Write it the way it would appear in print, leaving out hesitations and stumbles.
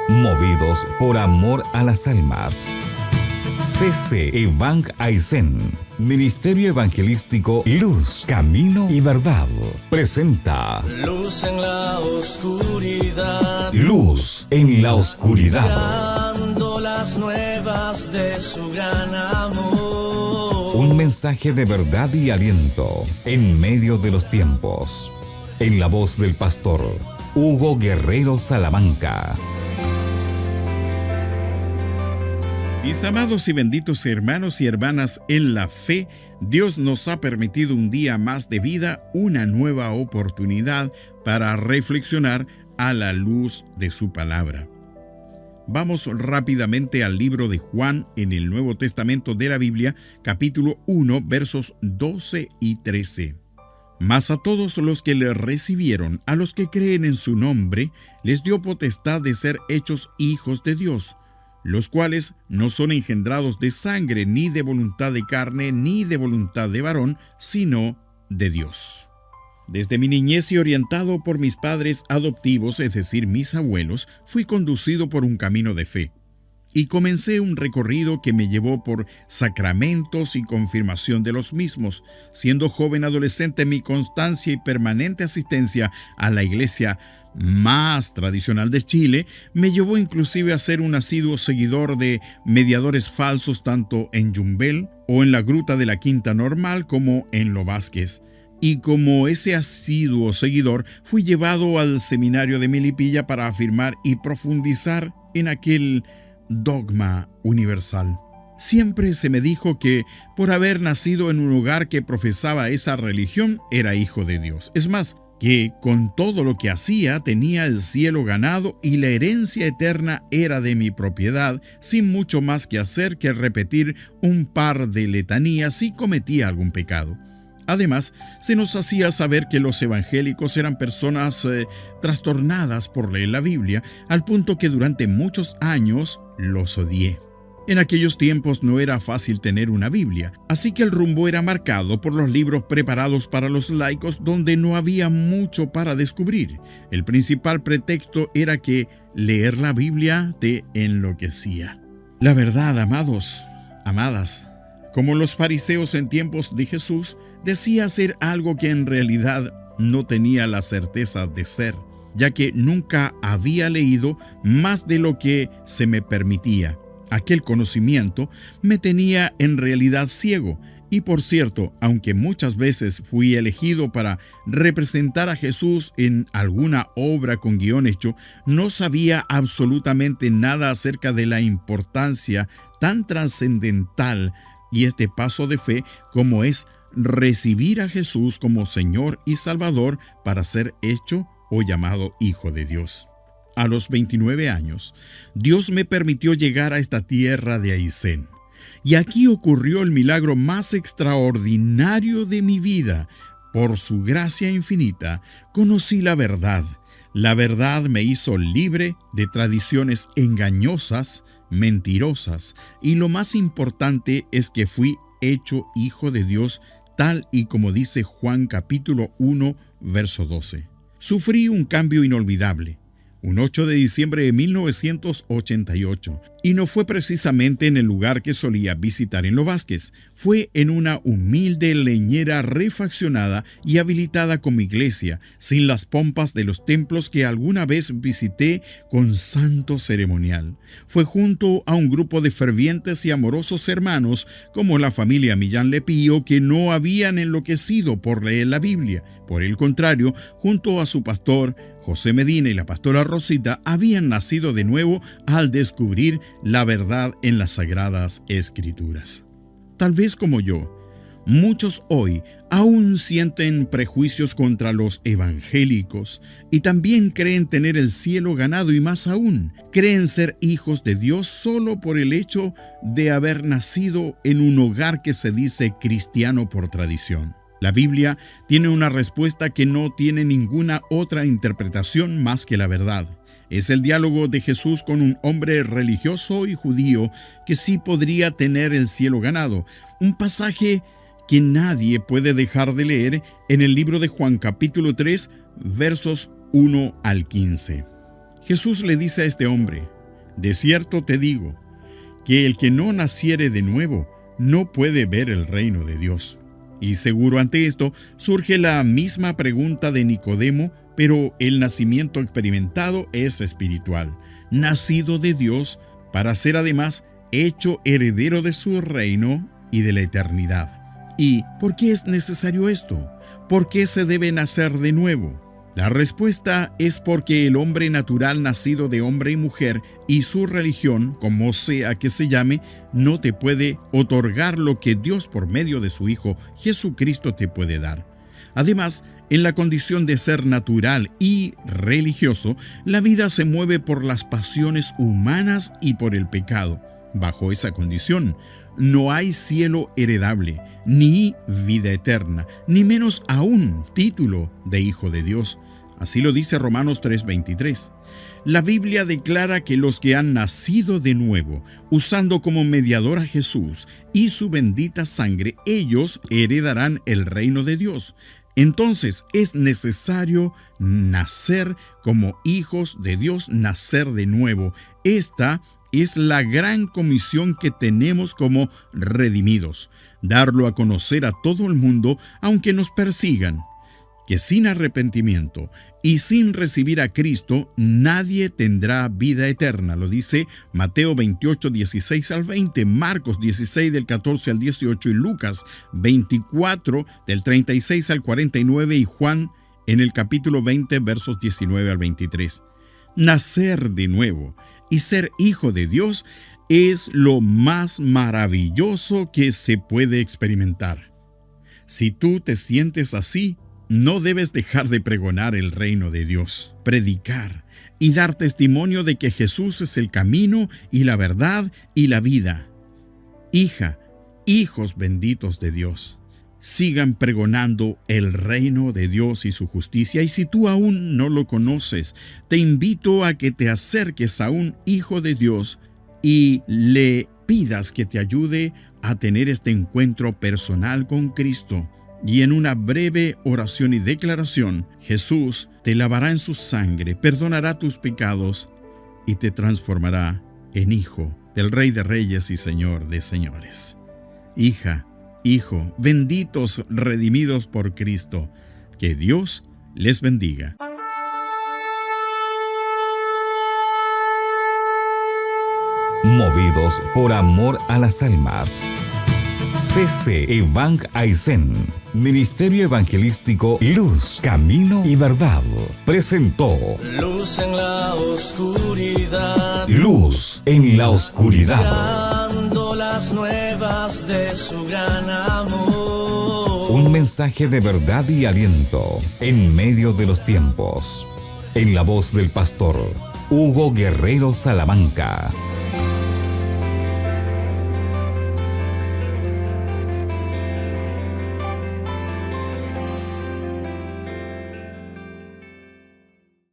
movidos por amor a las almas. CC Evang Aisen, Ministerio Evangelístico Luz, Camino y Verdad, presenta Luz en la oscuridad. Luz en la oscuridad. Dando las nuevas de su gran amor. Un mensaje de verdad y aliento en medio de los tiempos. En la voz del pastor Hugo Guerrero Salamanca. Mis amados y benditos hermanos y hermanas en la fe, Dios nos ha permitido un día más de vida, una nueva oportunidad para reflexionar a la luz de su palabra. Vamos rápidamente al libro de Juan en el Nuevo Testamento de la Biblia, capítulo 1, versos 12 y 13. Mas a todos los que le recibieron, a los que creen en su nombre, les dio potestad de ser hechos hijos de Dios, los cuales no son engendrados de sangre, ni de voluntad de carne, ni de voluntad de varón, sino de Dios. Desde mi niñez y orientado por mis padres adoptivos, es decir, mis abuelos, fui conducido por un camino de fe. Y comencé un recorrido que me llevó por sacramentos y confirmación de los mismos. Siendo joven adolescente, mi constancia y permanente asistencia a la iglesia más tradicional de Chile me llevó inclusive a ser un asiduo seguidor de mediadores falsos tanto en Yumbel o en la Gruta de la Quinta Normal como en Lo Vázquez. Y como ese asiduo seguidor, fui llevado al seminario de Melipilla para afirmar y profundizar en aquel dogma universal. Siempre se me dijo que por haber nacido en un hogar que profesaba esa religión, era hijo de Dios. Es más, que con todo lo que hacía tenía el cielo ganado y la herencia eterna era de mi propiedad, sin mucho más que hacer que repetir un par de letanías si cometía algún pecado. Además, se nos hacía saber que los evangélicos eran personas trastornadas por leer la Biblia, al punto que durante muchos años los odié. En aquellos tiempos no era fácil tener una Biblia, así que el rumbo era marcado por los libros preparados para los laicos donde no había mucho para descubrir. El principal pretexto era que leer la Biblia te enloquecía. La verdad, amados, amadas, como los fariseos en tiempos de Jesús, decía ser algo que en realidad no tenía la certeza de ser, ya que nunca había leído más de lo que se me permitía. Aquel conocimiento me tenía en realidad ciego. Y por cierto, aunque muchas veces fui elegido para representar a Jesús en alguna obra con guión hecho, no sabía absolutamente nada acerca de la importancia tan trascendental y este paso de fe como es recibir a Jesús como Señor y Salvador para ser hecho o llamado Hijo de Dios. A los 29 años, Dios me permitió llegar a esta tierra de Aysén. Y aquí ocurrió el milagro más extraordinario de mi vida. Por su gracia infinita, conocí la verdad. La verdad me hizo libre de tradiciones engañosas, mentirosas, y lo más importante es que fui hecho hijo de Dios, tal y como dice Juan capítulo 1, verso 12. Sufrí un cambio inolvidable. Un 8 de diciembre de 1988, y no fue precisamente en el lugar que solía visitar en Lo Vázquez, fue en una humilde leñera refaccionada y habilitada como iglesia, sin las pompas de los templos que alguna vez visité con santo ceremonial. Fue junto a un grupo de fervientes y amorosos hermanos, como la familia Millán Lepío, que no habían enloquecido por leer la Biblia. Por el contrario, junto a su pastor, José Medina y la pastora Rosita habían nacido de nuevo al descubrir la verdad en las Sagradas Escrituras. Tal vez como yo, muchos hoy aún sienten prejuicios contra los evangélicos y también creen tener el cielo ganado y más aún, creen ser hijos de Dios solo por el hecho de haber nacido en un hogar que se dice cristiano por tradición. La Biblia tiene una respuesta que no tiene ninguna otra interpretación más que la verdad. Es el diálogo de Jesús con un hombre religioso y judío que sí podría tener el cielo ganado. Un pasaje que nadie puede dejar de leer en el libro de Juan capítulo 3, versos 1 al 15. Jesús le dice a este hombre: De cierto te digo, que el que no naciere de nuevo no puede ver el reino de Dios. Y seguro ante esto surge la misma pregunta de Nicodemo, pero el nacimiento experimentado es espiritual, nacido de Dios para ser además hecho heredero de su reino y de la eternidad. ¿Y por qué es necesario esto? ¿Por qué se debe nacer de nuevo? La respuesta es porque el hombre natural nacido de hombre y mujer y su religión, como sea que se llame, no te puede otorgar lo que Dios por medio de su Hijo Jesucristo te puede dar. Además, en la condición de ser natural y religioso, la vida se mueve por las pasiones humanas y por el pecado. Bajo esa condición, no hay cielo heredable, ni vida eterna, ni menos aún título de hijo de Dios. Así lo dice Romanos 3:23. La Biblia declara que los que han nacido de nuevo, usando como mediador a Jesús y su bendita sangre, ellos heredarán el reino de Dios. Entonces es necesario nacer como hijos de Dios, nacer de nuevo. Esta es la gran comisión que tenemos como redimidos, darlo a conocer a todo el mundo, aunque nos persigan, que sin arrepentimiento y sin recibir a Cristo, nadie tendrá vida eterna. Lo dice Mateo 28, 16 al 20, Marcos 16, del 14 al 18, y Lucas 24, del 36 al 49, y Juan en el capítulo 20, versos 19 al 23. Nacer de nuevo y ser hijo de Dios es lo más maravilloso que se puede experimentar. Si tú te sientes así, no debes dejar de pregonar el reino de Dios, predicar y dar testimonio de que Jesús es el camino y la verdad y la vida. Hija, hijos benditos de Dios, sigan pregonando el reino de Dios y su justicia. Y si tú aún no lo conoces, te invito a que te acerques a un hijo de Dios y le pidas que te ayude a tener este encuentro personal con Cristo. Y en una breve oración y declaración, Jesús te lavará en su sangre, perdonará tus pecados y te transformará en hijo del Rey de Reyes y Señor de Señores. Hija, hijo, benditos, redimidos por Cristo, que Dios les bendiga. Movidos por amor a las almas. C.C. Evang Aisen, Ministerio Evangelístico Luz, Camino y Verdad, presentó Luz en la oscuridad, Luz en la oscuridad, dando las nuevas de su gran amor. un mensaje de verdad y aliento en medio de los tiempos, en la voz del pastor Hugo Guerrero Salamanca.